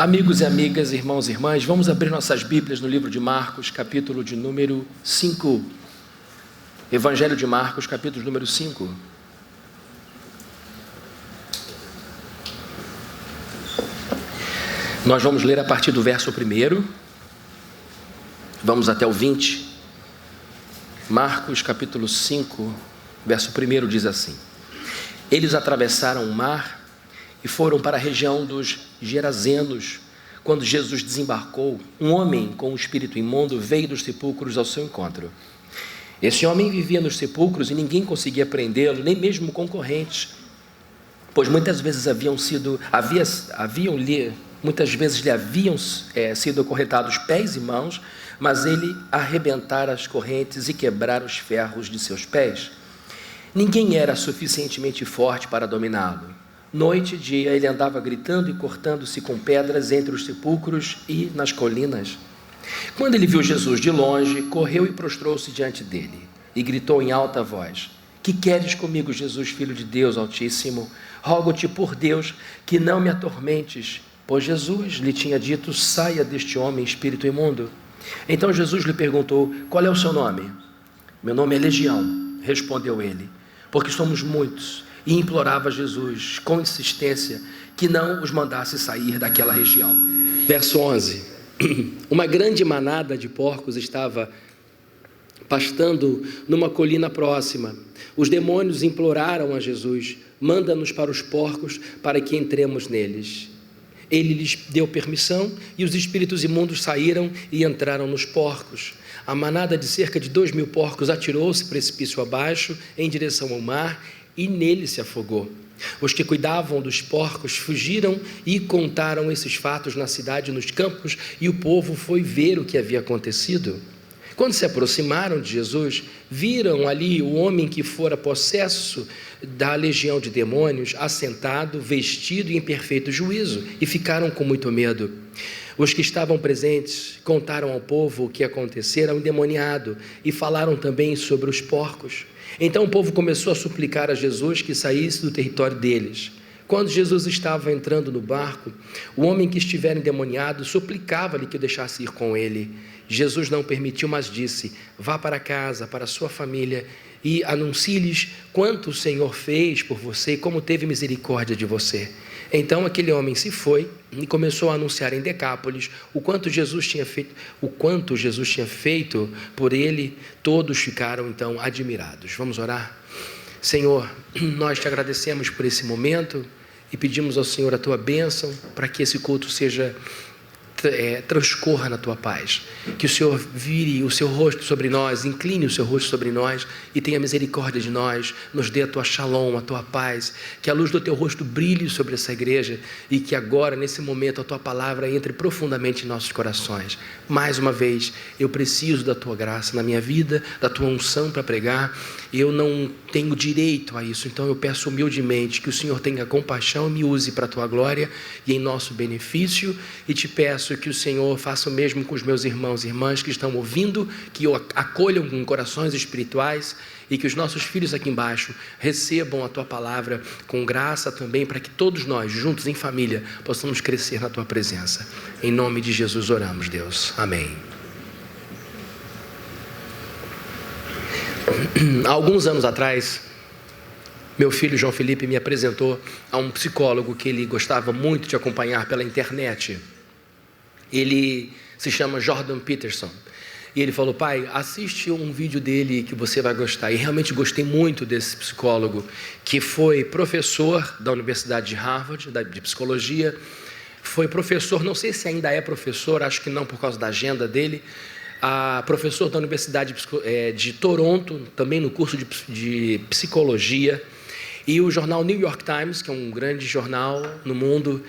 Amigos e amigas, irmãos e irmãs, vamos abrir nossas Bíblias no livro de Marcos, capítulo de número 5. Evangelho de Marcos, capítulo número 5. Nós vamos ler a partir do verso 1, vamos até o 20. Marcos, capítulo 5, verso 1 diz assim: Eles atravessaram o mar e foram para a região dos Gerazenos. Quando Jesus desembarcou, um homem com um espírito imundo veio dos sepulcros ao seu encontro. Esse homem vivia nos sepulcros e ninguém conseguia prendê-lo, nem mesmo concorrentes, pois muitas vezes lhe haviam sido acorrentados pés e mãos, mas ele arrebentara as correntes e quebrara os ferros de seus pés. Ninguém era suficientemente forte para dominá-lo. Noite e dia ele andava gritando e cortando-se com pedras entre os sepulcros e nas colinas. Quando ele viu Jesus de longe, correu e prostrou-se diante dele e gritou em alta voz: Que queres comigo, Jesus, Filho de Deus Altíssimo? Rogo-te por Deus que não me atormentes. Pois Jesus lhe tinha dito: Saia deste homem, espírito imundo. Então Jesus lhe perguntou: Qual é o seu nome? Meu nome é Legião, respondeu ele, porque somos muitos. E implorava Jesus com insistência que não os mandasse sair daquela região. Verso 11: Uma grande manada de porcos estava pastando numa colina próxima. Os demônios imploraram a Jesus: Manda-nos para os porcos para que entremos neles. Ele lhes deu permissão e os espíritos imundos saíram e entraram nos porcos. A manada de cerca de 2.000 porcos atirou-se precipício abaixo em direção ao mar e nele se afogou. Os que cuidavam dos porcos fugiram e contaram esses fatos na cidade e nos campos, e o povo foi ver o que havia acontecido. Quando se aproximaram de Jesus, viram ali o homem que fora possesso da legião de demônios, assentado, vestido e em perfeito juízo, e ficaram com muito medo. Os que estavam presentes contaram ao povo o que acontecera ao endemoniado e falaram também sobre os porcos. Então o povo começou a suplicar a Jesus que saísse do território deles. Quando Jesus estava entrando no barco, o homem que estivera endemoniado suplicava-lhe que o deixasse ir com ele. Jesus não permitiu, mas disse: Vá para casa, para a sua família, e anuncie-lhes quanto o Senhor fez por você e como teve misericórdia de você. Então aquele homem se foi e começou a anunciar em Decápolis o quanto Jesus tinha feito por ele. Todos ficaram então admirados. Vamos orar? Senhor, nós te agradecemos por esse momento e pedimos ao Senhor a tua bênção para que esse culto transcorra na tua paz, que o Senhor vire o seu rosto sobre nós, incline o seu rosto sobre nós e tenha misericórdia de nós, nos dê a tua shalom, a tua paz, que a luz do teu rosto brilhe sobre essa igreja e que agora, nesse momento, a tua palavra entre profundamente em nossos corações. Mais uma vez, eu preciso da tua graça na minha vida, da tua unção para pregar. Eu não tenho direito a isso, então eu peço humildemente que o Senhor tenha compaixão e me use para a tua glória e em nosso benefício, e te peço que o Senhor faça o mesmo com os meus irmãos e irmãs que estão ouvindo, que o acolham com corações espirituais e que os nossos filhos aqui embaixo recebam a tua palavra com graça também, para que todos nós, juntos em família, possamos crescer na tua presença. Em nome de Jesus oramos, Deus. Amém. Há alguns anos atrás, meu filho João Felipe me apresentou a um psicólogo que ele gostava muito de acompanhar pela internet. Ele se chama Jordan Peterson. E ele falou: pai, assiste um vídeo dele que você vai gostar. E realmente gostei muito desse psicólogo, que foi professor da Universidade de Harvard, de psicologia. Foi professor, não sei se ainda é professor, acho que não por causa da agenda dele, professor da Universidade de Toronto, também no curso de psicologia. E o jornal New York Times, que é um grande jornal no mundo,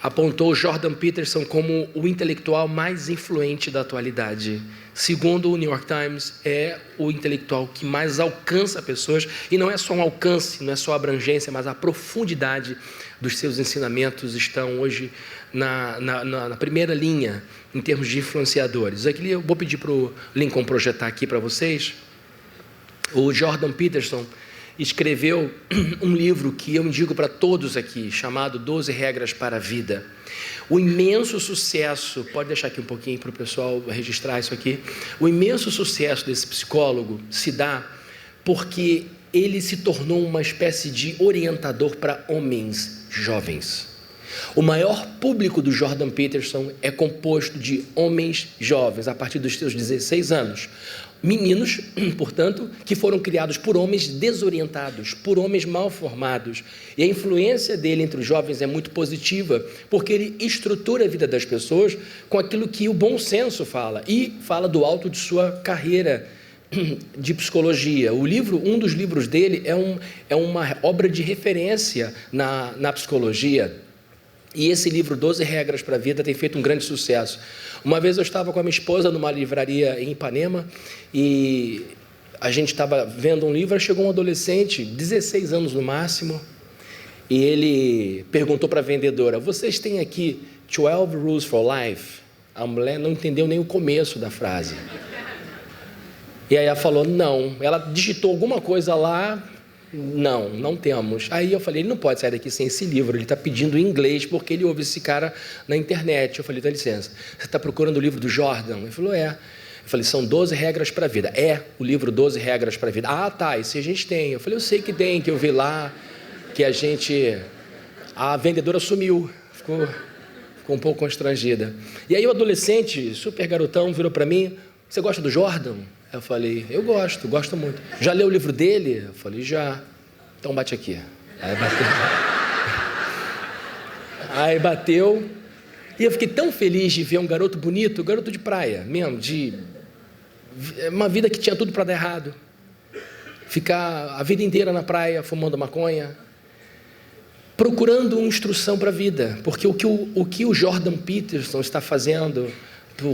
apontou Jordan Peterson como o intelectual mais influente da atualidade. Segundo o New York Times, é o intelectual que mais alcança pessoas, e não é só um alcance, não é só a abrangência, mas a profundidade dos seus ensinamentos estão hoje na primeira linha em termos de influenciadores. Aqui eu vou pedir para o Lincoln projetar aqui para vocês. O Jordan Peterson, escreveu um livro que eu indico para todos aqui, chamado 12 Regras para a Vida. O imenso sucesso, pode deixar aqui um pouquinho para o pessoal registrar isso aqui, o imenso sucesso desse psicólogo se dá porque ele se tornou uma espécie de orientador para homens jovens. O maior público do Jordan Peterson é composto de homens jovens, a partir dos seus 16 anos. Meninos, portanto, que foram criados por homens desorientados, por homens mal formados. E a influência dele entre os jovens é muito positiva, porque ele estrutura a vida das pessoas com aquilo que o bom senso fala, e fala do alto de sua carreira de psicologia. Um dos livros dele é uma obra de referência na psicologia. E esse livro, 12 Regras para a Vida, tem feito um grande sucesso. Uma vez eu estava com a minha esposa numa livraria em Ipanema e a gente estava vendo um livro, chegou um adolescente, 16 anos no máximo, e ele perguntou para a vendedora: vocês têm aqui 12 Rules for Life? A mulher não entendeu nem o começo da frase. E aí ela falou, não. Ela digitou alguma coisa lá, não temos. Aí eu falei, ele não pode sair daqui sem esse livro, ele está pedindo em inglês, porque ele ouve esse cara na internet. Eu falei, dá licença, você está procurando o livro do Jordan? Ele falou, é. Eu falei, são 12 regras para a vida. É o livro 12 regras para a vida. Ah, tá, esse a gente tem. Eu falei, eu sei que tem, que eu vi lá, que a vendedora sumiu, ficou um pouco constrangida. E aí o adolescente, super garotão, virou para mim, você gosta do Jordan? Eu falei, eu gosto muito. Já leu o livro dele? Eu falei, já. Então bate aqui. Aí bateu. E eu fiquei tão feliz de ver um garoto bonito, garoto de praia mesmo, de uma vida que tinha tudo para dar errado. Ficar a vida inteira na praia, fumando maconha, procurando uma instrução para a vida. Porque o que o Jordan Peterson está fazendo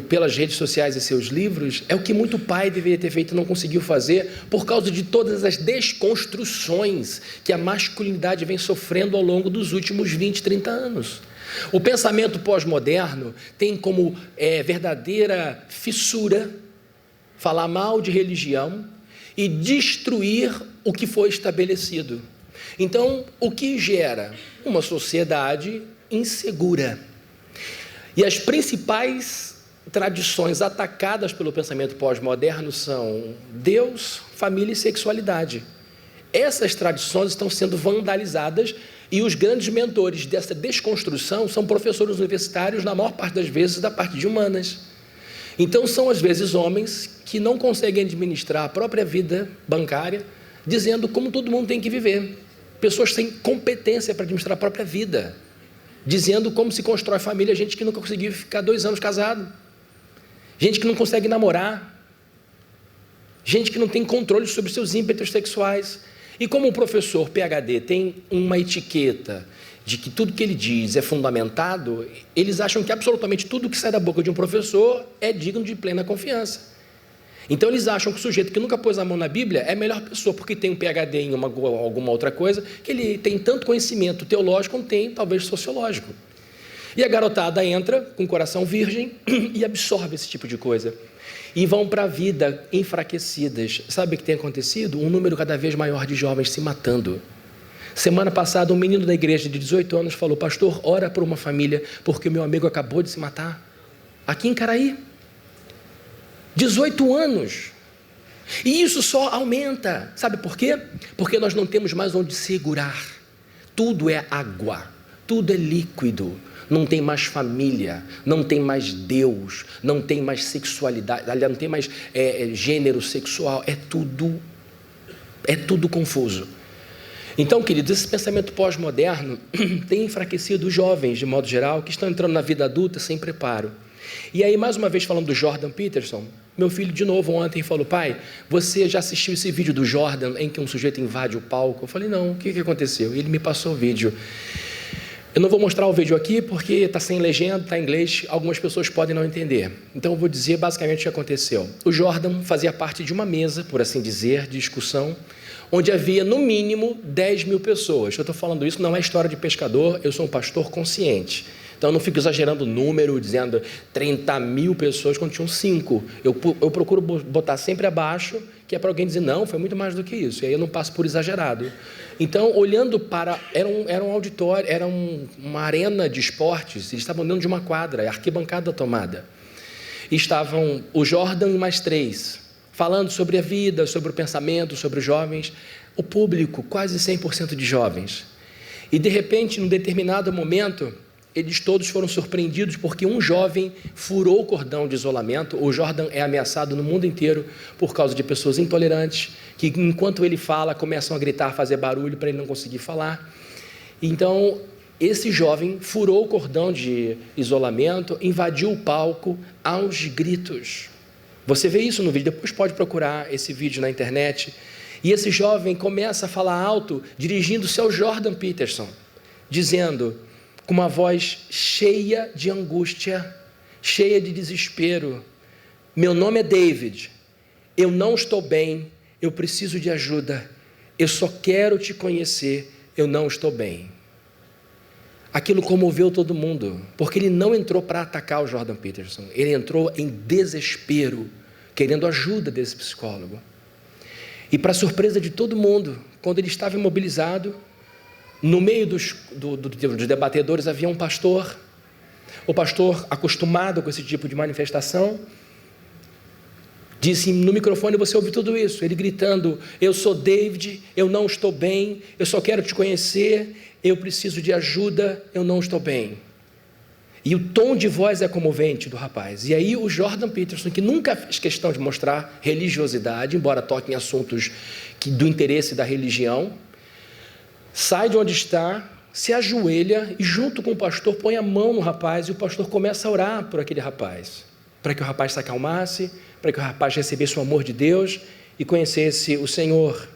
pelas redes sociais e seus livros, é o que muito pai deveria ter feito e não conseguiu fazer, por causa de todas as desconstruções que a masculinidade vem sofrendo ao longo dos últimos 20, 30 anos. O pensamento pós-moderno tem como verdadeira fissura falar mal de religião e destruir o que foi estabelecido. Então, o que gera? Uma sociedade insegura. E as principais tradições atacadas pelo pensamento pós-moderno são Deus, família e sexualidade. Essas tradições estão sendo vandalizadas e os grandes mentores dessa desconstrução são professores universitários, na maior parte das vezes, da parte de humanas. Então, são às vezes homens que não conseguem administrar a própria vida bancária, dizendo como todo mundo tem que viver. Pessoas sem competência para administrar a própria vida, dizendo como se constrói família, gente que nunca conseguiu ficar 2 anos casado. Gente que não consegue namorar, gente que não tem controle sobre seus ímpetos sexuais. E como o professor PhD tem uma etiqueta de que tudo que ele diz é fundamentado, eles acham que absolutamente tudo que sai da boca de um professor é digno de plena confiança. Então eles acham que o sujeito que nunca pôs a mão na Bíblia é a melhor pessoa, porque tem um PhD em alguma outra coisa, que ele tem tanto conhecimento teológico como tem, talvez, sociológico. E a garotada entra com o coração virgem e absorve esse tipo de coisa. E vão para a vida enfraquecidas. Sabe o que tem acontecido? Um número cada vez maior de jovens se matando. Semana passada, um menino da igreja de 18 anos falou, pastor, ora por uma família, porque o meu amigo acabou de se matar. Aqui em Caraí. 18 anos. E isso só aumenta. Sabe por quê? Porque nós não temos mais onde segurar. Tudo é água. Tudo é líquido. Não tem mais família, não tem mais Deus, não tem mais sexualidade, aliás, não tem mais gênero sexual, é tudo confuso. Então, queridos, esse pensamento pós-moderno tem enfraquecido os jovens, de modo geral, que estão entrando na vida adulta sem preparo. E aí, mais uma vez, falando do Jordan Peterson, meu filho, de novo, ontem falou, pai, você já assistiu esse vídeo do Jordan em que um sujeito invade o palco? Eu falei, não, o que aconteceu? Ele me passou o vídeo. Eu não vou mostrar o vídeo aqui porque está sem legenda, está em inglês, algumas pessoas podem não entender. Então eu vou dizer basicamente o que aconteceu. O Jordan fazia parte de uma mesa, por assim dizer, de discussão, onde havia no mínimo 10 mil pessoas. Eu estou falando isso, não é história de pescador, eu sou um pastor consciente. Então eu não fico exagerando o número, dizendo 30.000 pessoas quando tinham 5. Eu procuro botar sempre abaixo, que é para alguém dizer, não, foi muito mais do que isso. E aí eu não passo por exagerado. Então, olhando para... Era um auditório, era uma arena de esportes, eles estavam dentro de uma quadra, arquibancada tomada. E estavam o Jordan e mais 3, falando sobre a vida, sobre o pensamento, sobre os jovens. O público, quase 100% de jovens. E de repente, num determinado momento, eles todos foram surpreendidos porque um jovem furou o cordão de isolamento. O Jordan é ameaçado no mundo inteiro por causa de pessoas intolerantes, que enquanto ele fala, começam a gritar, fazer barulho para ele não conseguir falar. Então, esse jovem furou o cordão de isolamento, invadiu o palco aos gritos. Você vê isso no vídeo, depois pode procurar esse vídeo na internet. E esse jovem começa a falar alto, dirigindo-se ao Jordan Peterson, dizendo, com uma voz cheia de angústia, cheia de desespero, meu nome é David, eu não estou bem, eu preciso de ajuda, eu só quero te conhecer, eu não estou bem. Aquilo comoveu todo mundo, porque ele não entrou para atacar o Jordan Peterson, ele entrou em desespero, querendo ajuda desse psicólogo. E para surpresa de todo mundo, quando ele estava imobilizado, no meio dos debatedores havia um pastor. O pastor, acostumado com esse tipo de manifestação, disse no microfone, você ouve tudo isso, ele gritando, eu sou David, eu não estou bem, eu só quero te conhecer, eu preciso de ajuda, eu não estou bem. E o tom de voz é comovente do rapaz. E aí o Jordan Peterson, que nunca fez questão de mostrar religiosidade, embora toque em assuntos do interesse da religião, sai de onde está, se ajoelha e junto com o pastor põe a mão no rapaz e o pastor começa a orar por aquele rapaz, para que o rapaz se acalmasse, para que o rapaz recebesse o amor de Deus e conhecesse o Senhor.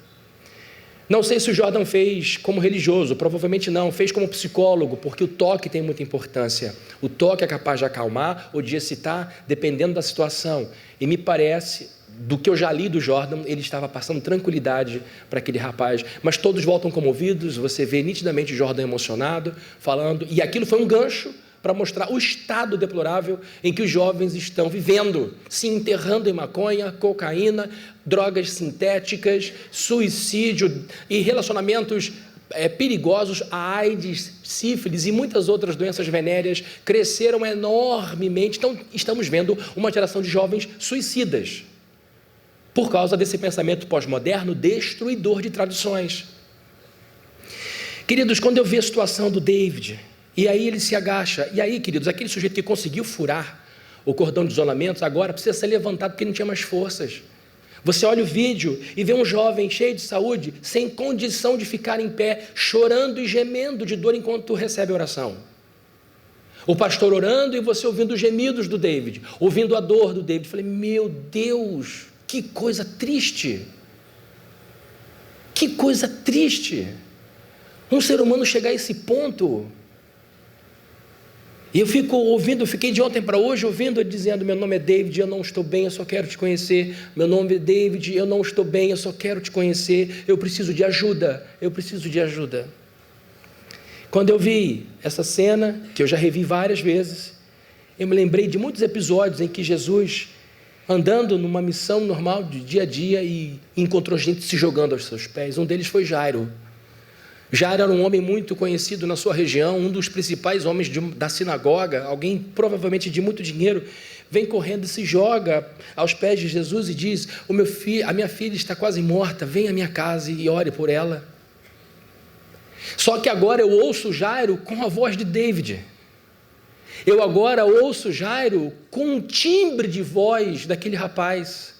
Não sei se o Jordan fez como religioso, provavelmente não, fez como psicólogo, porque o toque tem muita importância. O toque é capaz de acalmar ou de excitar, dependendo da situação. E me parece, do que eu já li do Jordan, ele estava passando tranquilidade para aquele rapaz. Mas todos voltam comovidos, você vê nitidamente o Jordan emocionado, falando, e aquilo foi um gancho para mostrar o estado deplorável em que os jovens estão vivendo, se enterrando em maconha, cocaína, drogas sintéticas, suicídio e relacionamentos perigosos, a AIDS, sífilis e muitas outras doenças venéreas cresceram enormemente. Então, estamos vendo uma geração de jovens suicidas, por causa desse pensamento pós-moderno destruidor de tradições. Queridos, quando eu vi a situação do David, e aí ele se agacha, e aí, queridos, aquele sujeito que conseguiu furar o cordão de isolamento, agora precisa ser levantado porque não tinha mais forças. Você olha o vídeo e vê um jovem cheio de saúde, sem condição de ficar em pé, chorando e gemendo de dor enquanto recebe a oração. O pastor orando e você ouvindo os gemidos do David, ouvindo a dor do David. Falei, meu Deus, que coisa triste. Que coisa triste. Um ser humano chegar a esse ponto. E eu fiquei de ontem para hoje ouvindo ele dizendo, meu nome é David, eu não estou bem, eu só quero te conhecer. Meu nome é David, eu não estou bem, eu só quero te conhecer. Eu preciso de ajuda, eu preciso de ajuda. Quando eu vi essa cena, que eu já revi várias vezes, eu me lembrei de muitos episódios em que Jesus, andando numa missão normal de dia a dia, e encontrou gente se jogando aos seus pés. Um deles foi Jairo. Jairo era um homem muito conhecido na sua região, um dos principais homens da sinagoga, alguém provavelmente de muito dinheiro, vem correndo e se joga aos pés de Jesus e diz, a minha filha está quase morta, vem à minha casa e ore por ela. Só que agora eu ouço Jairo com a voz de David. Eu agora ouço Jairo com um timbre de voz daquele rapaz.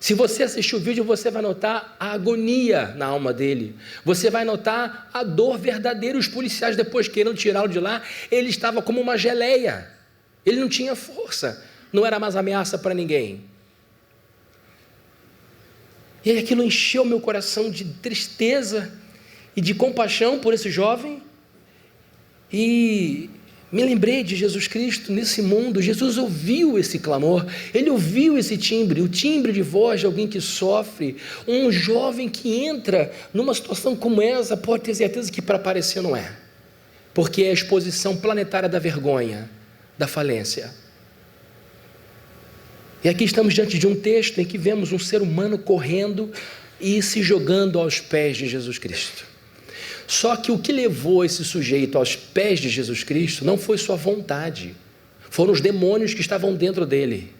Se você assistir o vídeo, você vai notar a agonia na alma dele. Você vai notar a dor verdadeira. Os policiais, depois querendo tirá-lo de lá, ele estava como uma geleia. Ele não tinha força. Não era mais ameaça para ninguém. E aí aquilo encheu meu coração de tristeza e de compaixão por esse jovem. E me lembrei de Jesus Cristo nesse mundo. Jesus ouviu esse clamor, ele ouviu esse timbre, o timbre de voz de alguém que sofre. Um jovem que entra numa situação como essa pode ter certeza que para aparecer não é. porque é a exposição planetária da vergonha, da falência. E aqui estamos diante de um texto em que vemos um ser humano correndo e se jogando aos pés de Jesus Cristo. Só que o que levou esse sujeito aos pés de Jesus Cristo não foi sua vontade, foram os demônios que estavam dentro dele.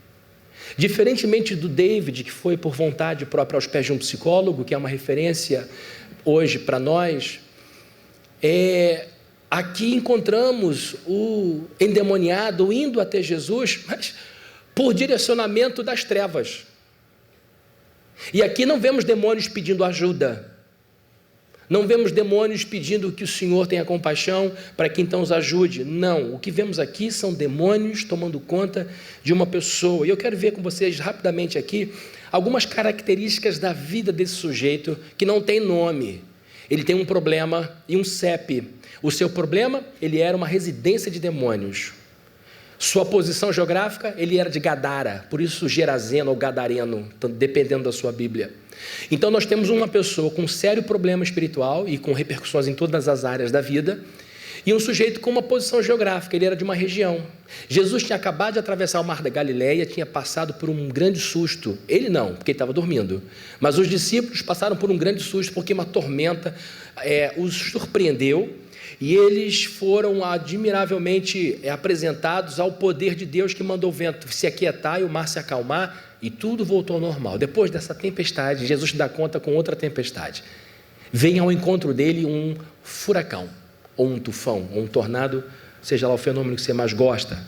Diferentemente do David, que foi por vontade própria aos pés de um psicólogo, que é uma referência hoje para nós, aqui encontramos o endemoniado indo até Jesus, mas por direcionamento das trevas. E aqui não vemos demônios pedindo ajuda, não vemos demônios pedindo que o Senhor tenha compaixão para que então os ajude. Não, o que vemos aqui são demônios tomando conta de uma pessoa. E eu quero ver com vocês rapidamente aqui algumas características da vida desse sujeito que não tem nome. Ele tem um problema e um CEP. O seu problema, ele era uma residência de demônios. Sua posição geográfica, ele era de Gadara, por isso Gerazeno ou Gadareno, dependendo da sua Bíblia. Então nós temos uma pessoa com um sério problema espiritual e com repercussões em todas as áreas da vida, e um sujeito com uma posição geográfica, ele era de uma região. Jesus tinha acabado de atravessar o mar da Galileia, tinha passado por um grande susto. Ele não, porque ele estava dormindo. Mas os discípulos passaram por um grande susto, porque uma tormenta os surpreendeu, e eles foram admiravelmente apresentados ao poder de Deus que mandou o vento se aquietar e o mar se acalmar, e tudo voltou ao normal. Depois dessa tempestade, Jesus dá conta com outra tempestade. Vem ao encontro dele um furacão, ou um tufão, ou um tornado, seja lá o fenômeno que você mais gosta.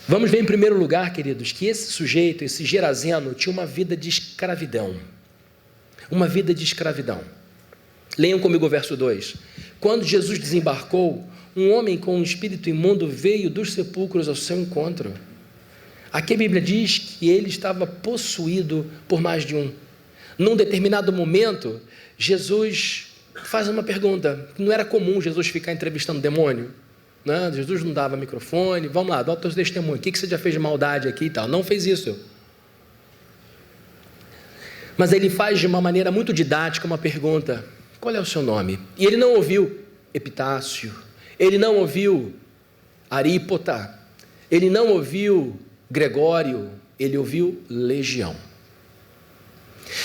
Vamos ver em primeiro lugar, queridos, que esse sujeito, esse Gerazeno, tinha uma vida de escravidão. Uma vida de escravidão. Leiam comigo o verso 2. Quando Jesus desembarcou, um homem com um espírito imundo veio dos sepulcros ao seu encontro. Aqui a Bíblia diz que ele estava possuído por mais de um. Num determinado momento, Jesus faz uma pergunta. Não era comum Jesus ficar entrevistando demônio, né? Jesus não dava microfone. Vamos lá, dá o teu testemunho. O que você já fez de maldade aqui e tal? Não fez isso. Mas ele faz de uma maneira muito didática uma pergunta. Qual é o seu nome? E ele não ouviu Epitácio, ele não ouviu Arípota, ele não ouviu Gregório, ele ouviu Legião.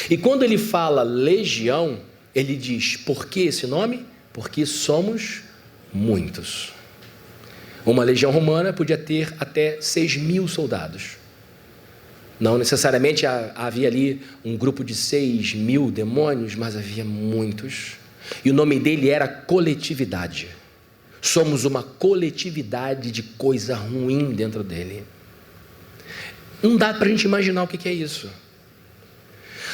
E quando ele fala Legião, ele diz, por que esse nome? Porque somos muitos. Uma legião romana podia ter até 6.000 soldados. Não necessariamente havia ali um grupo de 6.000 demônios, mas havia muitos. E o nome dele era coletividade. Somos uma coletividade de coisa ruim dentro dele. Não dá para a gente imaginar o que é isso.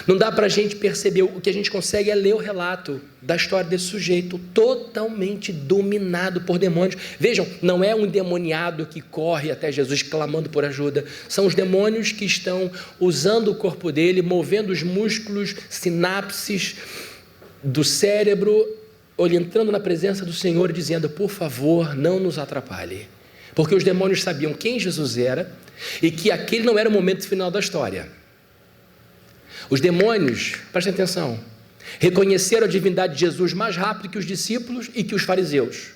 Não dá para a gente perceber. O que a gente consegue é ler o relato da história desse sujeito totalmente dominado por demônios. Vejam, não é um endemoniado que corre até Jesus clamando por ajuda. São os demônios que estão usando o corpo dele, movendo os músculos, sinapses do cérebro, entrando na presença do Senhor e dizendo, por favor, não nos atrapalhe. Porque os demônios sabiam quem Jesus era e que aquele não era o momento final da história. Os demônios, prestem atenção, reconheceram a divindade de Jesus mais rápido que os discípulos e que os fariseus.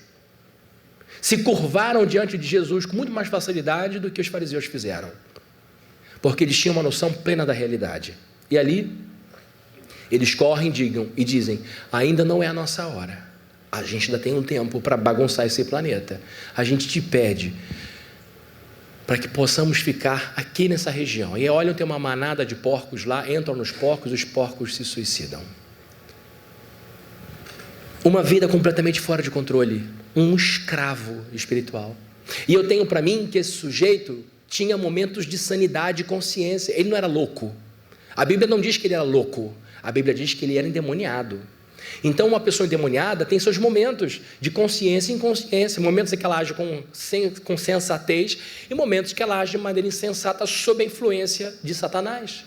Se curvaram diante de Jesus com muito mais facilidade do que os fariseus fizeram. Porque eles tinham uma noção plena da realidade. E ali, eles correm e dizem, ainda não é a nossa hora. A gente ainda tem um tempo para bagunçar esse planeta. A gente te pede para que possamos ficar aqui nessa região. E olham, tem uma manada de porcos lá, entram nos porcos, os porcos se suicidam. Uma vida completamente fora de controle, um escravo espiritual. E eu tenho para mim que esse sujeito tinha momentos de sanidade e consciência. Ele não era louco. A Bíblia não diz que ele era louco, a Bíblia diz que ele era endemoniado. Então uma pessoa endemoniada tem seus momentos de consciência e inconsciência, momentos em que ela age com sensatez e momentos que ela age de maneira insensata sob a influência de Satanás.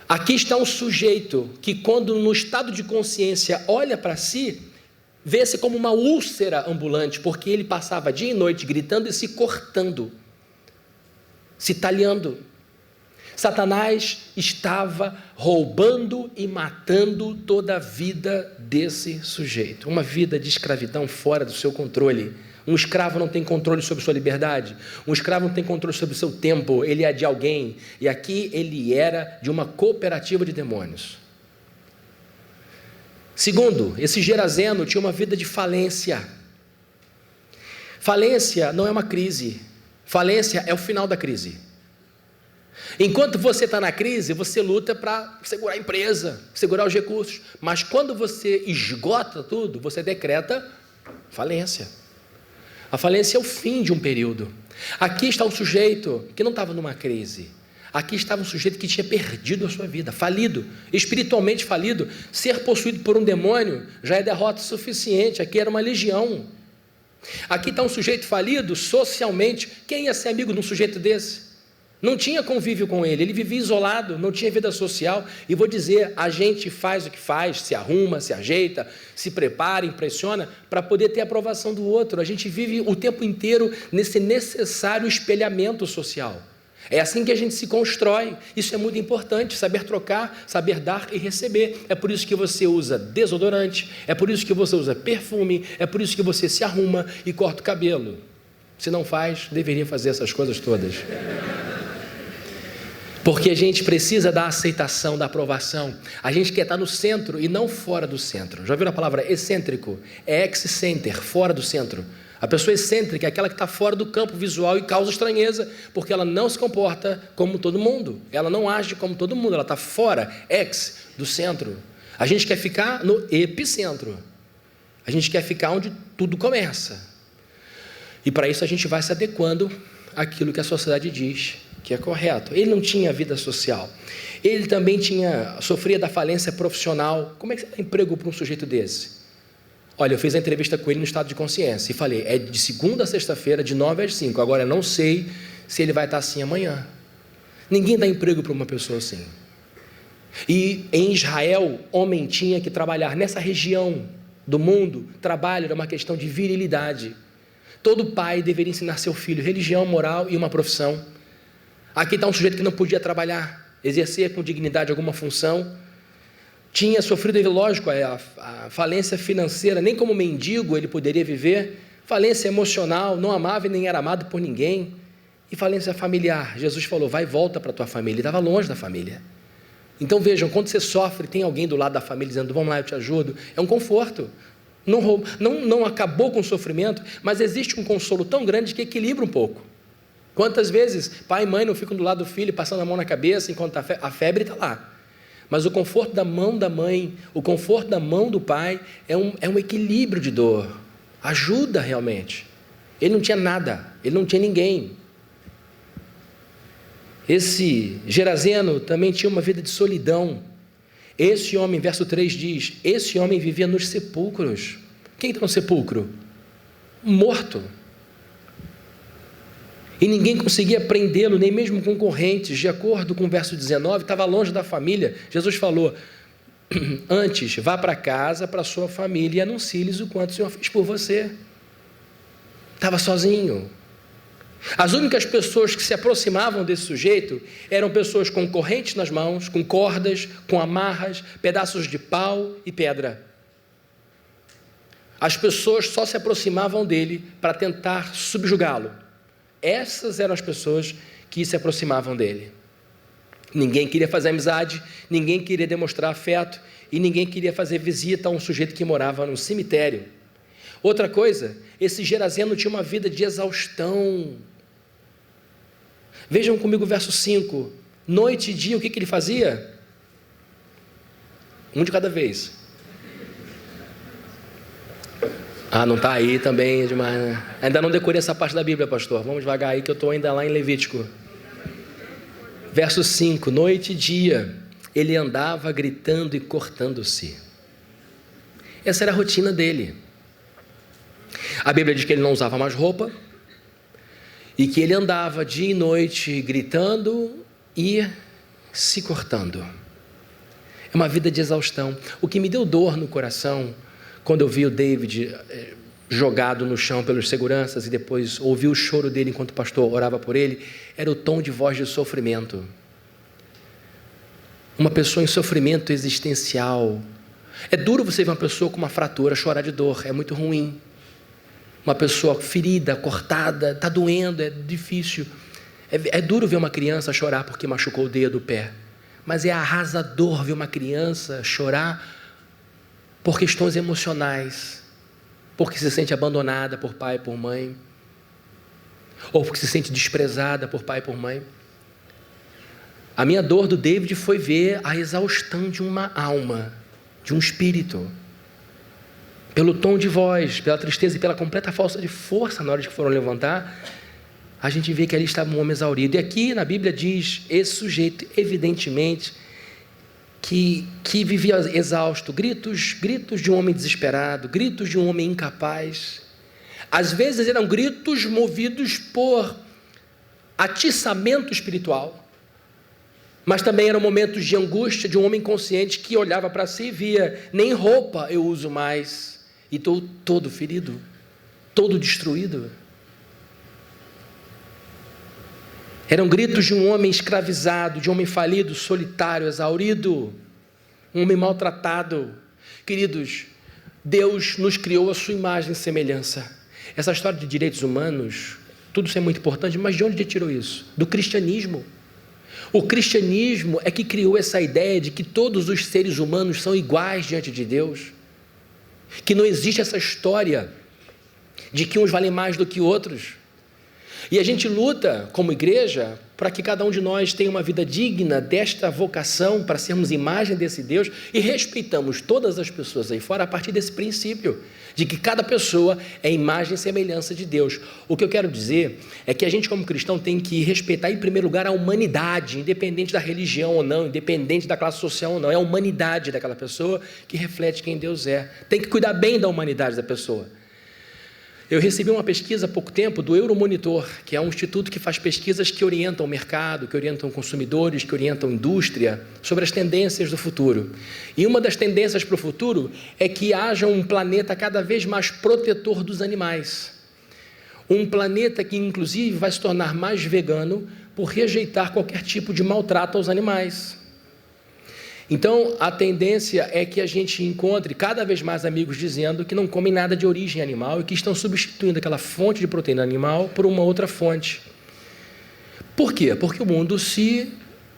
Aqui está um sujeito que, quando no estado de consciência olha para si, vê-se como uma úlcera ambulante, porque ele passava dia e noite gritando e se cortando, se talhando. Satanás estava roubando e matando toda a vida desse sujeito. Uma vida de escravidão fora do seu controle. Um escravo não tem controle sobre sua liberdade. Um escravo não tem controle sobre o seu tempo. Ele é de alguém. E aqui ele era de uma cooperativa de demônios. Segundo, esse Gerazeno tinha uma vida de falência. Falência não é uma crise. Falência é o final da crise. Enquanto você está na crise, você luta para segurar a empresa, segurar os recursos. Mas quando você esgota tudo, você decreta falência. A falência é o fim de um período. Aqui está um sujeito que não estava numa crise. Aqui estava um sujeito que tinha perdido a sua vida, falido, espiritualmente falido. Ser possuído por um demônio já é derrota suficiente. Aqui era uma legião. Aqui está um sujeito falido socialmente. Quem ia ser amigo de um sujeito desse? Não tinha convívio com ele, ele vivia isolado, não tinha vida social. E vou dizer, a gente faz o que faz, se arruma, se ajeita, se prepara, impressiona, para poder ter a aprovação do outro. A gente vive o tempo inteiro nesse necessário espelhamento social. É assim que a gente se constrói. Isso é muito importante, saber trocar, saber dar e receber. É por isso que você usa desodorante, é por isso que você usa perfume, é por isso que você se arruma e corta o cabelo. Se não faz, deveria fazer essas coisas todas. Porque a gente precisa da aceitação, da aprovação. A gente quer estar no centro e não fora do centro. Já ouviram a palavra excêntrico? É ex-center, fora do centro. A pessoa excêntrica é aquela que está fora do campo visual e causa estranheza, porque ela não se comporta como todo mundo. Ela não age como todo mundo, ela está fora, ex, do centro. A gente quer ficar no epicentro. A gente quer ficar onde tudo começa. E para isso a gente vai se adequando àquilo que a sociedade diz que é correto. Ele não tinha vida social. Ele também sofria da falência profissional. Como é que você dá emprego para um sujeito desse? Olha, eu fiz a entrevista com ele no estado de consciência e falei, é de segunda a sexta-feira, de 9 às 5. Agora, eu não sei se ele vai estar assim amanhã. Ninguém dá emprego para uma pessoa assim. E em Israel, homem tinha que trabalhar. Nessa região do mundo, trabalho era uma questão de virilidade. Todo pai deveria ensinar seu filho religião, moral e uma profissão. Aqui está um sujeito que não podia trabalhar, exercer com dignidade alguma função. Tinha sofrido, lógico, a falência financeira, nem como mendigo ele poderia viver. Falência emocional, não amava e nem era amado por ninguém. E falência familiar. Jesus falou, vai e volta para a tua família. Ele estava longe da família. Então vejam, quando você sofre, tem alguém do lado da família dizendo, vamos lá, eu te ajudo. É um conforto. Não acabou com o sofrimento, mas existe um consolo tão grande que equilibra um pouco. Quantas vezes pai e mãe não ficam do lado do filho, passando a mão na cabeça, enquanto a febre está lá. Mas o conforto da mão da mãe, o conforto da mão do pai, é um equilíbrio de dor. Ajuda realmente. Ele não tinha nada, ele não tinha ninguém. Esse Gerazeno também tinha uma vida de solidão. Esse homem, verso 3 diz, esse homem vivia nos sepulcros. Quem está no sepulcro? Morto. E ninguém conseguia prendê-lo, nem mesmo com correntes. De acordo com o verso 19, estava longe da família. Jesus falou, antes, vá para casa, para a sua família, e anuncie-lhes o quanto o Senhor fez por você. Estava sozinho. As únicas pessoas que se aproximavam desse sujeito eram pessoas com correntes nas mãos, com cordas, com amarras, pedaços de pau e pedra. As pessoas só se aproximavam dele para tentar subjugá-lo. Essas eram as pessoas que se aproximavam dele. Ninguém queria fazer amizade, ninguém queria demonstrar afeto e ninguém queria fazer visita a um sujeito que morava no cemitério. Outra coisa, esse Gerazeno tinha uma vida de exaustão. Vejam comigo o verso 5. Noite e dia, o que ele fazia? Um de cada vez. Não está aí também demais, né? Ainda não decorei essa parte da Bíblia, pastor. Vamos devagar aí que eu estou ainda lá em Levítico. Verso 5, noite e dia, ele andava gritando e cortando-se. Essa era a rotina dele. A Bíblia diz que ele não usava mais roupa e que ele andava dia e noite gritando e se cortando. É uma vida de exaustão. O que me deu dor no coração quando eu vi o David jogado no chão pelos seguranças e depois ouvi o choro dele enquanto o pastor orava por ele, era o tom de voz de sofrimento. uma pessoa em sofrimento existencial. É duro você ver uma pessoa com uma fratura chorar de dor, é muito ruim. Uma pessoa ferida, cortada, está doendo, é difícil. É duro ver uma criança chorar porque machucou o dedo, o pé. Mas é arrasador ver uma criança chorar por questões emocionais, porque se sente abandonada por pai e por mãe, ou porque se sente desprezada por pai e por mãe. A minha dor do David foi ver a exaustão de uma alma, de um espírito, pelo tom de voz, pela tristeza e pela completa falta de força na hora de que foram levantar, a gente vê que ali estava um homem exaurido. E aqui na Bíblia diz, esse sujeito, evidentemente, que vivia exausto, gritos de um homem desesperado, gritos de um homem incapaz. Às vezes eram gritos movidos por atiçamento espiritual, mas também eram momentos de angústia de um homem consciente que olhava para si e via, nem roupa eu uso mais, e estou todo ferido, todo destruído. Eram gritos de um homem escravizado, de um homem falido, solitário, exaurido, um homem maltratado. Queridos, Deus nos criou a sua imagem e semelhança. Essa história de direitos humanos, tudo isso é muito importante, mas de onde ele tirou isso? Do cristianismo. O cristianismo é que criou essa ideia de que todos os seres humanos são iguais diante de Deus, que não existe essa história de que uns valem mais do que outros. E a gente luta como igreja para que cada um de nós tenha uma vida digna desta vocação, para sermos imagem desse Deus, e respeitamos todas as pessoas aí fora a partir desse princípio, de que cada pessoa é imagem e semelhança de Deus. O que eu quero dizer é que a gente como cristão tem que respeitar em primeiro lugar a humanidade, independente da religião ou não, independente da classe social ou não, é a humanidade daquela pessoa que reflete quem Deus é. Tem que cuidar bem da humanidade da pessoa. Eu recebi uma pesquisa há pouco tempo do Euromonitor, que é um instituto que faz pesquisas que orientam o mercado, que orientam consumidores, que orientam a indústria, sobre as tendências do futuro. E uma das tendências para o futuro é que haja um planeta cada vez mais protetor dos animais. Um planeta que, inclusive, vai se tornar mais vegano por rejeitar qualquer tipo de maltrato aos animais. Então, a tendência é que a gente encontre cada vez mais amigos dizendo que não comem nada de origem animal e que estão substituindo aquela fonte de proteína animal por uma outra fonte. Por quê? Porque o mundo se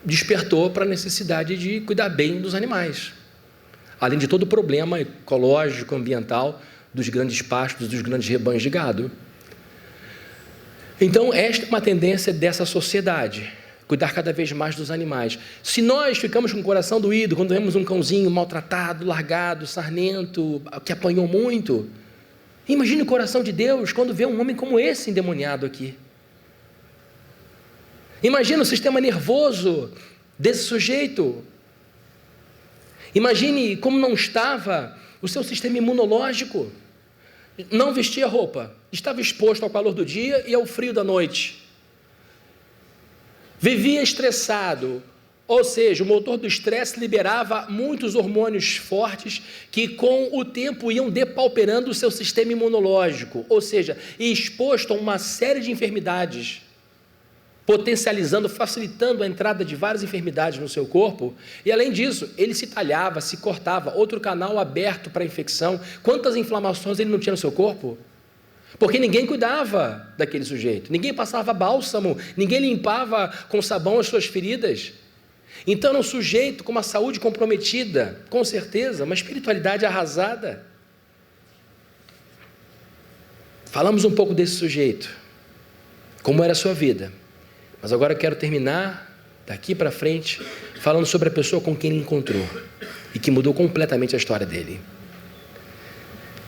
despertou para a necessidade de cuidar bem dos animais, além de todo o problema ecológico, ambiental, dos grandes pastos, dos grandes rebanhos de gado. Então, esta é uma tendência dessa sociedade, cuidar cada vez mais dos animais. Se nós ficamos com o coração doído quando vemos um cãozinho maltratado, largado, sarnento, que apanhou muito, imagine o coração de Deus quando vê um homem como esse endemoniado aqui. Imagine o sistema nervoso desse sujeito. Imagine como não estava o seu sistema imunológico. Não vestia roupa, estava exposto ao calor do dia e ao frio da noite. Vivia estressado, ou seja, o motor do estresse liberava muitos hormônios fortes que com o tempo iam depauperando o seu sistema imunológico, ou seja, exposto a uma série de enfermidades, potencializando, facilitando a entrada de várias enfermidades no seu corpo. E além disso, ele se talhava, se cortava, outro canal aberto para infecção. Quantas inflamações ele não tinha no seu corpo? Porque ninguém cuidava daquele sujeito, ninguém passava bálsamo, ninguém limpava com sabão as suas feridas. Então era um sujeito com uma saúde comprometida, com certeza, uma espiritualidade arrasada. Falamos um pouco desse sujeito, como era a sua vida, mas agora eu quero terminar, daqui para frente, falando sobre a pessoa com quem ele encontrou e que mudou completamente a história dele.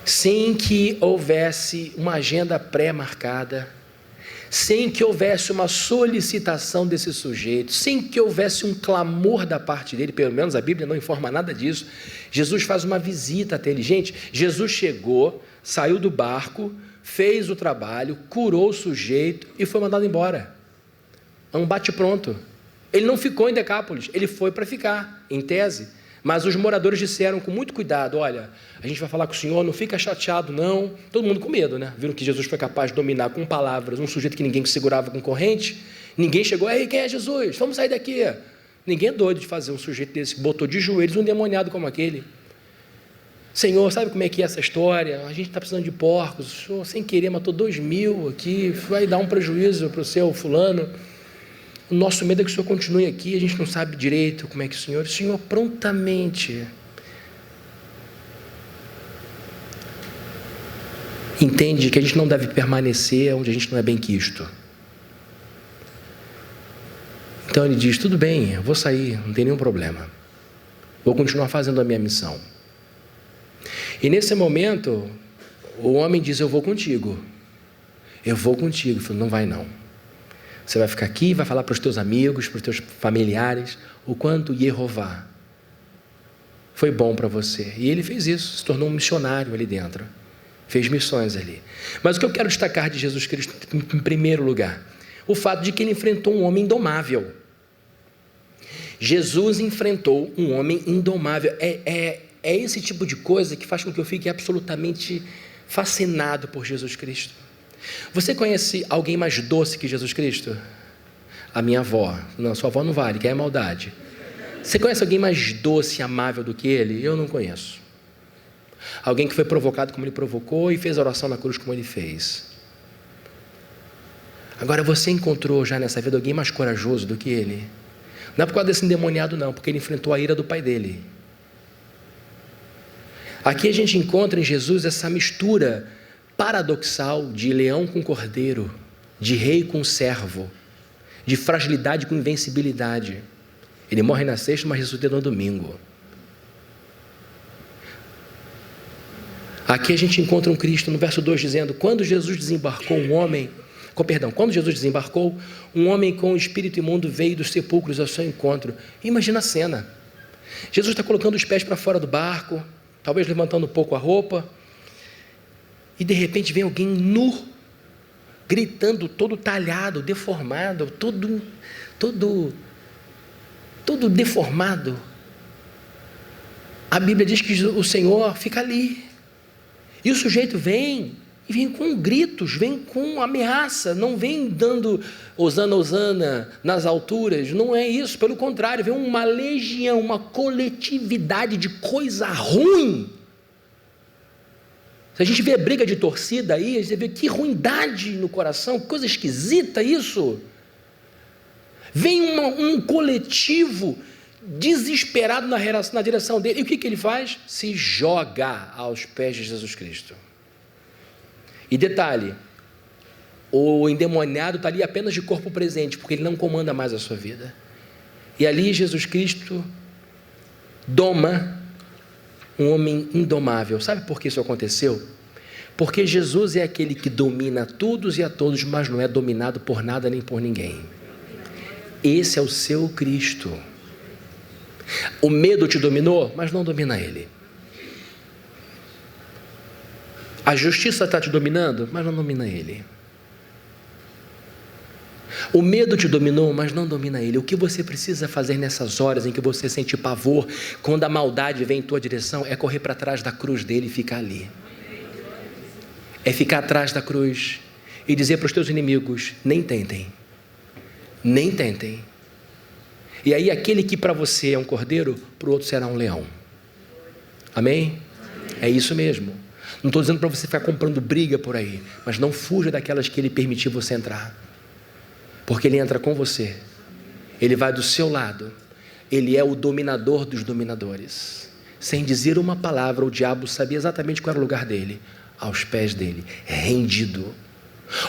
Sem que houvesse uma agenda pré-marcada, sem que houvesse uma solicitação desse sujeito, sem que houvesse um clamor da parte dele, pelo menos a Bíblia não informa nada disso, Jesus faz uma visita até ele. Gente, Jesus chegou, saiu do barco, fez o trabalho, curou o sujeito e foi mandado embora. É um bate-pronto. Ele não ficou em Decápolis, ele foi para ficar, em tese. Mas os moradores disseram com muito cuidado, olha, a gente vai falar com o senhor, não fica chateado não. Todo mundo com medo, né? Viram que Jesus foi capaz de dominar com palavras um sujeito que ninguém segurava com corrente. Ninguém chegou, ei, quem é Jesus? Vamos sair daqui. Ninguém é doido de fazer um sujeito desse que botou de joelhos um endemoniado como aquele. Senhor, sabe como é que é essa história? A gente está precisando de porcos. O senhor, sem querer, matou 2.000 aqui, vai dar um prejuízo para o seu fulano. O nosso medo é que o senhor continue aqui, a gente não sabe direito como é que o senhor prontamente entende que a gente não deve permanecer onde a gente não é bem quisto. Então ele diz, tudo bem, eu vou sair, não tem nenhum problema. Vou continuar fazendo a minha missão. E nesse momento, o homem diz, eu vou contigo. Eu vou contigo. Ele falou, não vai não. Você vai ficar aqui, vai falar para os teus amigos, para os teus familiares, o quanto Jeová foi bom para você. E ele fez isso, se tornou um missionário ali dentro. Fez missões ali. Mas o que eu quero destacar de Jesus Cristo, em primeiro lugar, o fato de que ele enfrentou um homem indomável. Jesus enfrentou um homem indomável. É esse tipo de coisa que faz com que eu fique absolutamente fascinado por Jesus Cristo. Você conhece alguém mais doce que Jesus Cristo? A minha avó. Não, sua avó não vale, que é maldade. Você conhece alguém mais doce e amável do que ele? Eu não conheço. Alguém que foi provocado como ele provocou e fez a oração na cruz como ele fez. Agora, você encontrou já nessa vida alguém mais corajoso do que ele? Não é por causa desse endemoniado não, porque ele enfrentou a ira do pai dele. Aqui a gente encontra em Jesus essa mistura paradoxal de leão com cordeiro, de rei com servo, de fragilidade com invencibilidade. Ele morre na sexta, mas ressuscita no domingo. Aqui a gente encontra um Cristo no verso 2 dizendo, quando Jesus desembarcou, um homem com espírito imundo veio dos sepulcros ao seu encontro. Imagina a cena. Jesus está colocando os pés para fora do barco, talvez levantando um pouco a roupa, e de repente vem alguém nu, gritando, todo talhado, deformado, todo deformado. A Bíblia diz que o Senhor fica ali. E o sujeito vem com gritos, vem com ameaça, não vem dando hosana, hosana nas alturas, não é isso, pelo contrário, vem uma legião, uma coletividade de coisa ruim. Se a gente vê briga de torcida aí, a gente vê que ruindade no coração, coisa esquisita isso. Vem um coletivo desesperado na direção dele. E o que ele faz? Se joga aos pés de Jesus Cristo. E detalhe, o endemoniado está ali apenas de corpo presente, porque ele não comanda mais a sua vida. E ali Jesus Cristo doma um homem indomável. Sabe por que isso aconteceu? Porque Jesus é aquele que domina a todos e a todos, mas não é dominado por nada nem por ninguém. Esse é o seu Cristo. O medo te dominou, mas não domina ele. A justiça está te dominando, mas não domina ele. O medo te dominou, mas não domina ele. O que você precisa fazer nessas horas em que você sente pavor, quando a maldade vem em tua direção, é correr para trás da cruz dele e ficar ali. É ficar atrás da cruz e dizer para os teus inimigos, nem tentem. Nem tentem. E aí aquele que para você é um cordeiro, para o outro será um leão. Amém? É isso mesmo. Não estou dizendo para você ficar comprando briga por aí, mas não fuja daquelas que ele permitiu você entrar. Porque ele entra com você. Ele vai do seu lado. Ele é o dominador dos dominadores. Sem dizer uma palavra, o diabo sabia exatamente qual era o lugar dele. Aos pés dele, rendido.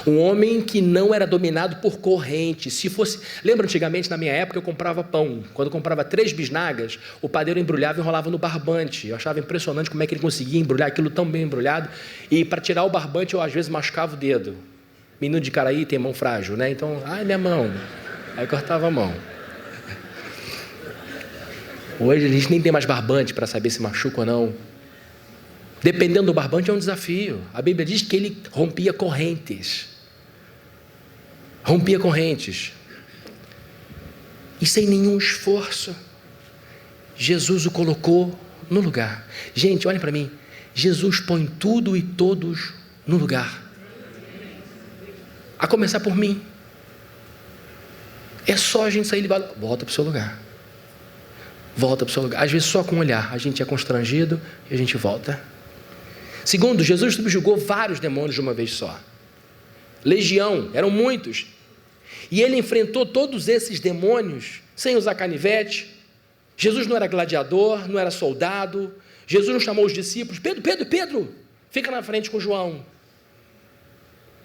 Um homem que não era dominado por corrente. Se fosse, lembra antigamente, na minha época, eu comprava pão. Quando eu comprava 3 bisnagas, o padeiro embrulhava e enrolava no barbante. Eu achava impressionante como é que ele conseguia embrulhar aquilo tão bem embrulhado. E para tirar o barbante, eu às vezes machucava o dedo. Menino de Caraí tem mão frágil, né? Então, ai, minha mão. Aí eu cortava a mão. Hoje a gente nem tem mais barbante para saber se machuca ou não. Dependendo do barbante é um desafio. A Bíblia diz que ele rompia correntes. Rompia correntes. E sem nenhum esforço, Jesus o colocou no lugar. Gente, olhem para mim. Jesus põe tudo e todos no lugar. A começar por mim. É só a gente sair e volta para o seu lugar. volta para o seu lugar. Às vezes só com um olhar, a gente é constrangido e a gente volta. Segundo, Jesus subjugou vários demônios de uma vez só. Legião, eram muitos. E ele enfrentou todos esses demônios sem usar canivete. Jesus não era gladiador, não era soldado. Jesus não chamou os discípulos, Pedro, fica na frente com João.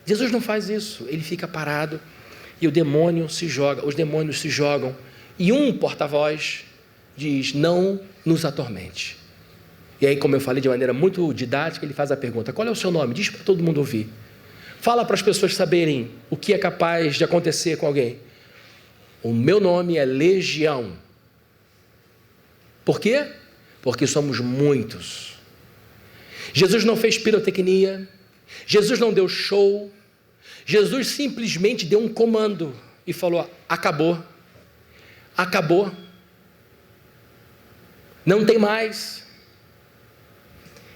Jesus não faz isso, ele fica parado e os demônios se jogam. E um porta-voz diz, não nos atormente. E aí, como eu falei de maneira muito didática, ele faz a pergunta, qual é o seu nome? Diz para todo mundo ouvir. Fala para as pessoas saberem o que é capaz de acontecer com alguém. O meu nome é Legião. Por quê? Porque somos muitos. Jesus não fez pirotecnia, Jesus não deu show, Jesus simplesmente deu um comando e falou, acabou, não tem mais.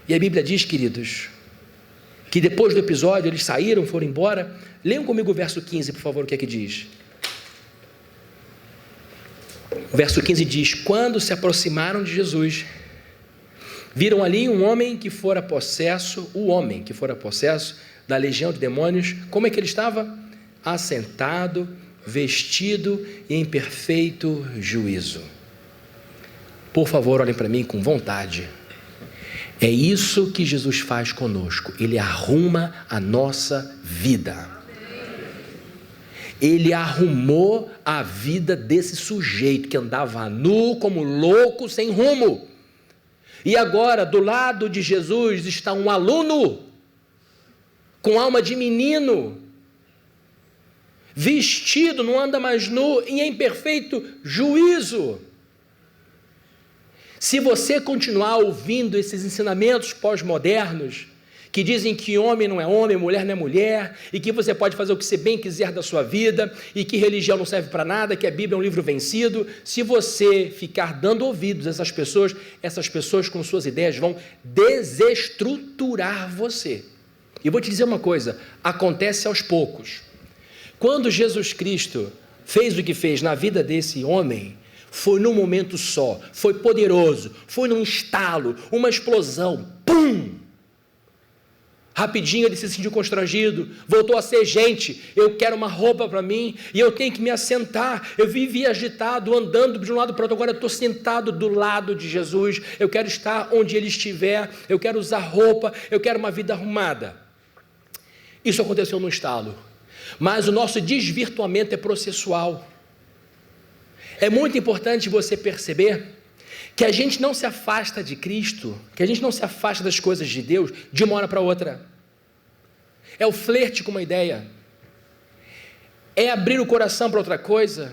E a Bíblia diz, queridos, que depois do episódio eles saíram, foram embora. Leiam comigo o verso 15, por favor, o que é que diz? O verso 15 diz, quando se aproximaram de Jesus, viram ali um homem que fora possesso, da legião de demônios. Como é que ele estava? Assentado, vestido e em perfeito juízo. Por favor, olhem para mim com vontade. É isso que Jesus faz conosco. Ele arruma a nossa vida. Ele arrumou a vida desse sujeito que andava nu como louco, sem rumo. E agora, do lado de Jesus, está um aluno, com alma de menino, vestido, não anda mais nu, e em perfeito juízo. Se você continuar ouvindo esses ensinamentos pós-modernos, que dizem que homem não é homem, mulher não é mulher, e que você pode fazer o que você bem quiser da sua vida, e que religião não serve para nada, que a Bíblia é um livro vencido, se você ficar dando ouvidos a essas pessoas com suas ideias vão desestruturar você. E vou te dizer uma coisa, acontece aos poucos. Quando Jesus Cristo fez o que fez na vida desse homem, foi num momento só, foi poderoso, foi num estalo, uma explosão, pum! Rapidinho ele se sentiu constrangido, voltou a ser gente, eu quero uma roupa para mim, e eu tenho que me assentar, eu vivi agitado, andando de um lado para o outro, agora eu estou sentado do lado de Jesus, eu quero estar onde ele estiver, eu quero usar roupa, eu quero uma vida arrumada. Isso aconteceu no estalo, mas o nosso desvirtuamento é processual. É muito importante você perceber que a gente não se afasta de Cristo, que a gente não se afasta das coisas de Deus de uma hora para outra. É o flerte com uma ideia, é abrir o coração para outra coisa,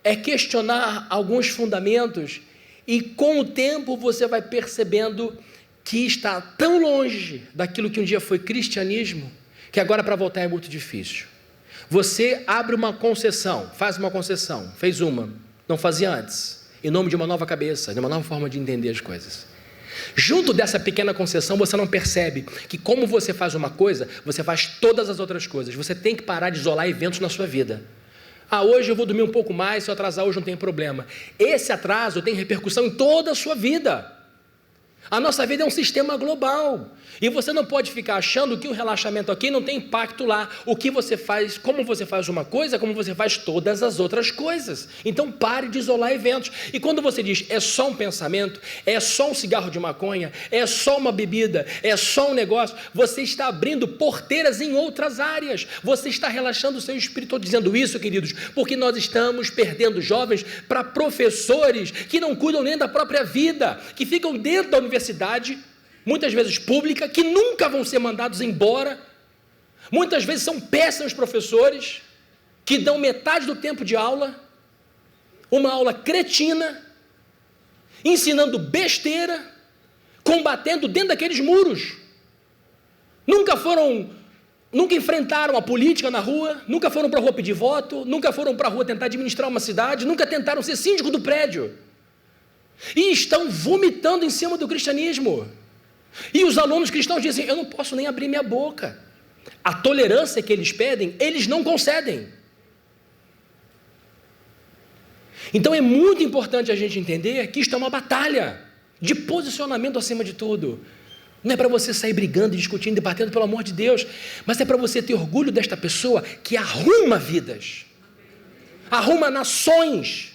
é questionar alguns fundamentos, e com o tempo você vai percebendo que está tão longe daquilo que um dia foi cristianismo, que agora para voltar é muito difícil. Você abre uma concessão, faz uma concessão, fez uma, não fazia antes, em nome de uma nova cabeça, de uma nova forma de entender as coisas. Junto dessa pequena concessão, você não percebe que como você faz uma coisa, você faz todas as outras coisas. Você tem que parar de isolar eventos na sua vida. Hoje eu vou dormir um pouco mais, se eu atrasar hoje não tem problema. Esse atraso tem repercussão em toda a sua vida. A nossa vida é um sistema global, e você não pode ficar achando que o relaxamento aqui não tem impacto lá. O que você faz, como você faz uma coisa, como você faz todas as outras coisas. Então pare de isolar eventos. E quando você diz, é só um pensamento, é só um cigarro de maconha, é só uma bebida, é só um negócio, você está abrindo porteiras em outras áreas, você está relaxando o seu espírito. Estou dizendo isso, queridos, porque nós estamos perdendo jovens para professores que não cuidam nem da própria vida, que ficam dentro da universidade, muitas vezes pública, que nunca vão ser mandados embora, muitas vezes são péssimos professores, que dão metade do tempo de aula, uma aula cretina, ensinando besteira, combatendo dentro daqueles muros, nunca enfrentaram a política na rua, nunca foram para a rua pedir voto, nunca foram para a rua tentar administrar uma cidade, nunca tentaram ser síndico do prédio, e estão vomitando em cima do cristianismo. E os alunos cristãos dizem, eu não posso nem abrir minha boca. A tolerância que eles pedem, eles não concedem. Então é muito importante a gente entender que isto é uma batalha de posicionamento acima de tudo. Não é para você sair brigando, discutindo, debatendo, pelo amor de Deus, mas é para você ter orgulho desta pessoa que arruma vidas, arruma nações.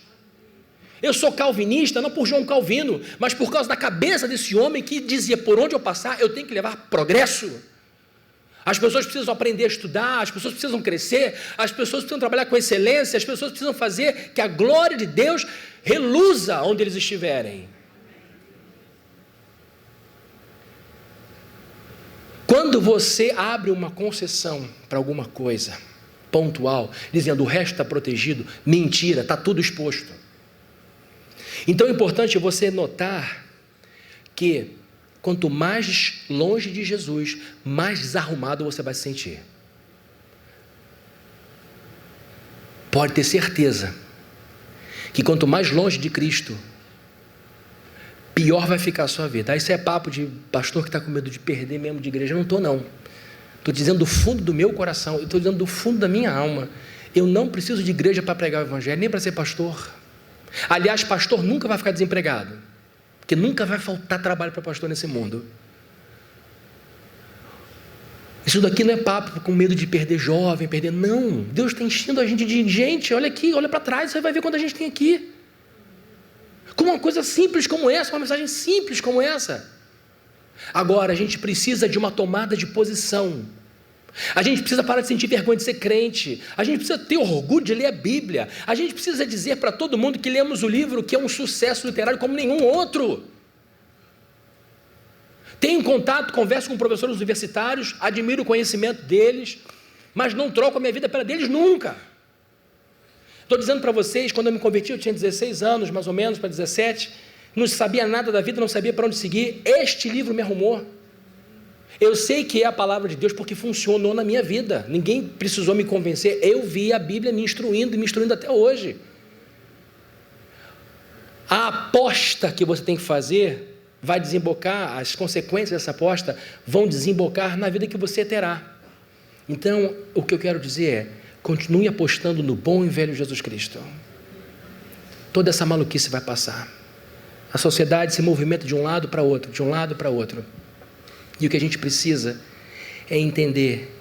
Eu sou calvinista, não por João Calvino, mas por causa da cabeça desse homem que dizia, por onde eu passar, eu tenho que levar progresso. As pessoas precisam aprender a estudar, as pessoas precisam crescer, as pessoas precisam trabalhar com excelência, as pessoas precisam fazer que a glória de Deus reluza onde eles estiverem. Quando você abre uma concessão para alguma coisa pontual, dizendo o resto está protegido, mentira, está tudo exposto. Então é importante você notar que quanto mais longe de Jesus, mais desarrumado você vai se sentir. Pode ter certeza que quanto mais longe de Cristo, pior vai ficar a sua vida. Isso é papo de pastor que está com medo de perder mesmo de igreja. Eu não estou, não. Estou dizendo do fundo do meu coração, estou dizendo do fundo da minha alma. Eu não preciso de igreja para pregar o evangelho, nem para ser pastor. Aliás, pastor nunca vai ficar desempregado, porque nunca vai faltar trabalho para pastor nesse mundo. Isso daqui não é papo com medo de perder jovem, perder... Não, Deus está enchendo a gente de gente. Olha aqui, olha para trás, você vai ver quanto a gente tem aqui. Com uma coisa simples como essa, uma mensagem simples como essa. Agora, a gente precisa de uma tomada de posição. A gente precisa parar de sentir vergonha de ser crente. A gente precisa ter orgulho de ler a Bíblia. A gente precisa dizer para todo mundo que lemos o livro que é um sucesso literário como nenhum outro. Tenho contato, converso com professores universitários, admiro o conhecimento deles, mas não troco a minha vida pela deles nunca. Estou dizendo para vocês, quando eu me converti, eu tinha 16 anos, mais ou menos, para 17, não sabia nada da vida, não sabia para onde seguir. Este livro me arrumou. Eu sei que é a palavra de Deus porque funcionou na minha vida. Ninguém precisou me convencer. Eu vi a Bíblia me instruindo e me instruindo até hoje. A aposta que você tem que fazer vai desembocar, as consequências dessa aposta vão desembocar na vida que você terá. Então, o que eu quero dizer é, continue apostando no bom e velho Jesus Cristo. Toda essa maluquice vai passar. A sociedade se movimenta de um lado para outro, de um lado para outro. E o que a gente precisa é entender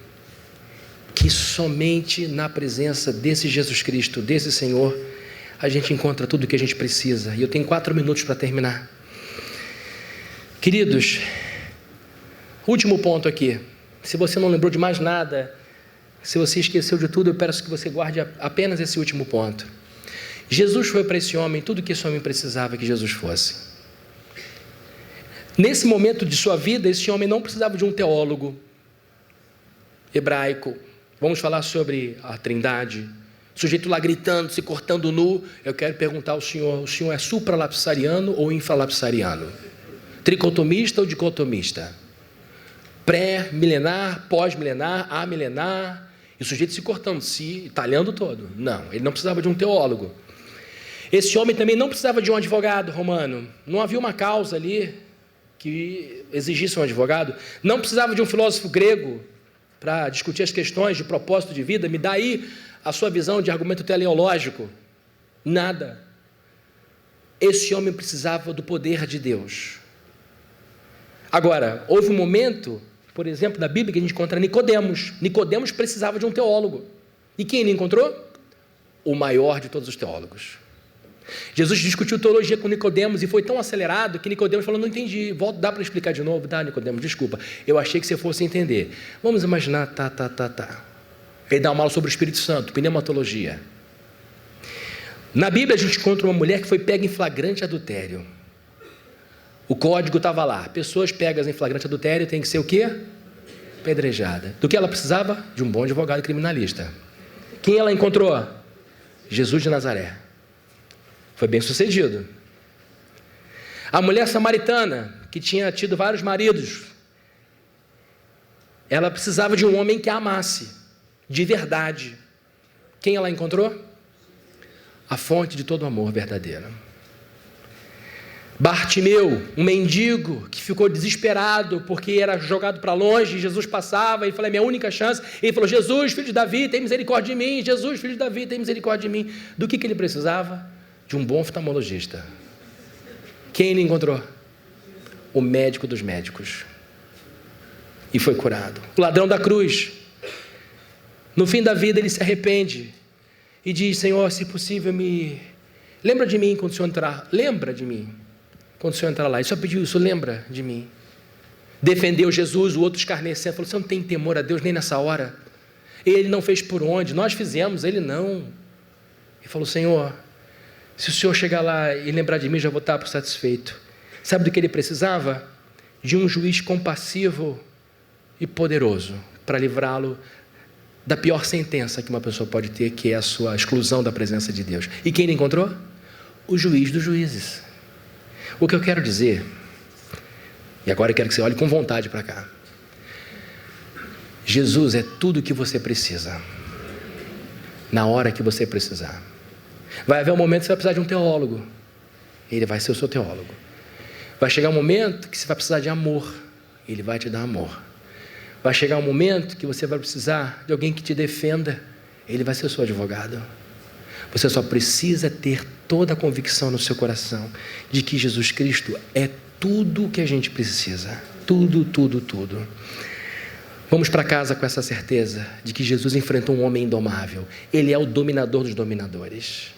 que somente na presença desse Jesus Cristo, desse Senhor, a gente encontra tudo o que a gente precisa. E eu tenho 4 minutos para terminar. Queridos, último ponto aqui. Se você não lembrou de mais nada, se você esqueceu de tudo, eu peço que você guarde apenas esse último ponto. Jesus foi para esse homem tudo o que esse homem precisava que Jesus fosse. Nesse momento de sua vida, esse homem não precisava de um teólogo hebraico. Vamos falar sobre a Trindade. O sujeito lá gritando, se cortando nu. Eu quero perguntar ao senhor, o senhor é supralapsariano ou infralapsariano? Tricotomista ou dicotomista? Pré-milenar, pós-milenar, amilenar? E o sujeito se cortando, se talhando todo. Não, ele não precisava de um teólogo. Esse homem também não precisava de um advogado romano. Não havia uma causa ali que exigisse um advogado. Não precisava de um filósofo grego para discutir as questões de propósito de vida. Me dá aí a sua visão de argumento teleológico. Nada. Esse homem precisava do poder de Deus. Agora, houve um momento, por exemplo, na Bíblia que a gente encontra Nicodemos. Nicodemos precisava de um teólogo. E quem ele encontrou? O maior de todos os teólogos. Jesus discutiu teologia com Nicodemos e foi tão acelerado que Nicodemos falou, não entendi, dá para explicar de novo? Dá, Nicodemos, desculpa, eu achei que você fosse entender. Vamos imaginar, tá. Ele dá uma aula sobre o Espírito Santo, pneumatologia. Na Bíblia a gente encontra uma mulher que foi pega em flagrante adultério. O código estava lá, pessoas pegas em flagrante adultério têm que ser o quê? Pedrejada. Do que ela precisava? De um bom advogado criminalista. Quem ela encontrou? Jesus de Nazaré. Foi bem sucedido. A mulher samaritana, que tinha tido vários maridos, ela precisava de um homem que a amasse, de verdade. Quem ela encontrou? A fonte de todo amor verdadeiro. Bartimeu, um mendigo que ficou desesperado porque era jogado para longe, Jesus passava e falou, é minha única chance. Ele falou, Jesus, filho de Davi, tem misericórdia de mim. Jesus, filho de Davi, tem misericórdia de mim. Do que ele precisava? de um bom oftalmologista. Quem ele encontrou? O médico dos médicos. E foi curado. O ladrão da cruz. No fim da vida ele se arrepende e diz: Senhor, se possível, lembra de mim quando o Senhor entrar. Lembra de mim quando o Senhor entrar lá. Ele só pediu isso: lembra de mim. Defendeu Jesus, o outro escarnecendo, falou: você não tem temor a Deus nem nessa hora? Ele não fez por onde, nós fizemos, ele não. Ele falou: Senhor, se o Senhor chegar lá e lembrar de mim, já vou estar por satisfeito. Sabe do que ele precisava? De um juiz compassivo e poderoso para livrá-lo da pior sentença que uma pessoa pode ter, que é a sua exclusão da presença de Deus. E quem ele encontrou? O juiz dos juízes. O que eu quero dizer, e agora eu quero que você olhe com vontade para cá. Jesus é tudo o que você precisa, na hora que você precisar. Vai haver um momento que você vai precisar de um teólogo, ele vai ser o seu teólogo. Vai chegar um momento que você vai precisar de amor, ele vai te dar amor. Vai chegar um momento que você vai precisar de alguém que te defenda, ele vai ser o seu advogado. Você só precisa ter toda a convicção no seu coração de que Jesus Cristo é tudo o que a gente precisa. Tudo, tudo, tudo. Vamos para casa com essa certeza de que Jesus enfrentou um homem indomável. Ele é o dominador dos dominadores.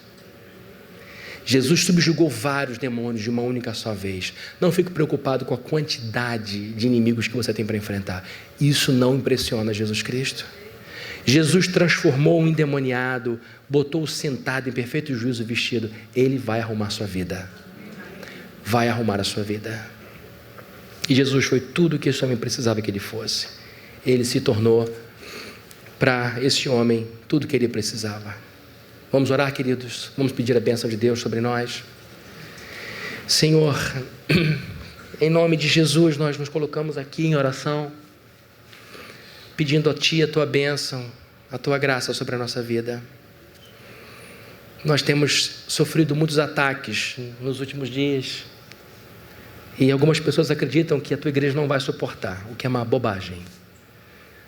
Jesus subjugou vários demônios de uma única só vez. Não fique preocupado com a quantidade de inimigos que você tem para enfrentar. Isso não impressiona Jesus Cristo. Jesus transformou um endemoniado, botou-o sentado em perfeito juízo vestido. Ele vai arrumar a sua vida. Vai arrumar a sua vida. E Jesus foi tudo o que esse homem precisava que ele fosse. Ele se tornou para esse homem tudo o que ele precisava. Vamos orar, queridos? Vamos pedir a bênção de Deus sobre nós. Senhor, em nome de Jesus, nós nos colocamos aqui em oração, pedindo a Ti a Tua bênção, a Tua graça sobre a nossa vida. Nós temos sofrido muitos ataques nos últimos dias, e algumas pessoas acreditam que a Tua igreja não vai suportar, o que é uma bobagem.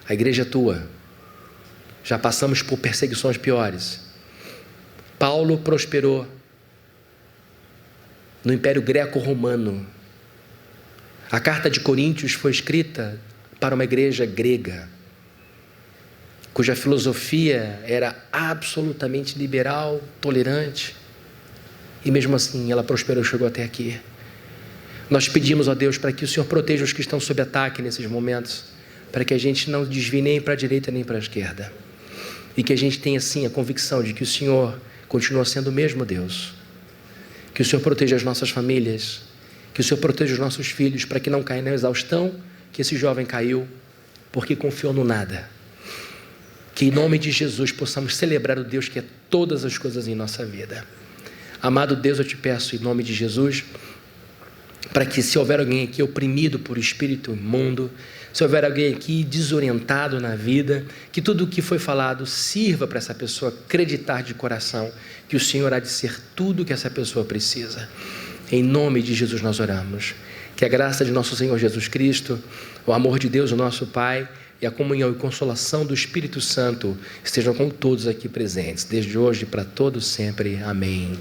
A igreja é Tua. Já passamos por perseguições piores. Paulo prosperou no Império Greco-Romano. A carta de Coríntios foi escrita para uma igreja grega, cuja filosofia era absolutamente liberal, tolerante, e mesmo assim ela prosperou e chegou até aqui. Nós pedimos a Deus para que o Senhor proteja os que estão sob ataque nesses momentos, para que a gente não desvie nem para a direita nem para a esquerda, e que a gente tenha sim a convicção de que o Senhor continua sendo o mesmo Deus. Que o Senhor proteja as nossas famílias, que o Senhor proteja os nossos filhos, para que não caia na exaustão que esse jovem caiu, porque confiou no nada. Que em nome de Jesus possamos celebrar o Deus que é todas as coisas em nossa vida. Amado Deus, eu te peço em nome de Jesus, para que se houver alguém aqui oprimido por espírito imundo, se houver alguém aqui desorientado na vida, que tudo o que foi falado sirva para essa pessoa acreditar de coração que o Senhor há de ser tudo o que essa pessoa precisa. Em nome de Jesus nós oramos. Que a graça de nosso Senhor Jesus Cristo, o amor de Deus, o nosso Pai, e a comunhão e consolação do Espírito Santo estejam com todos aqui presentes, desde hoje para todos sempre. Amém.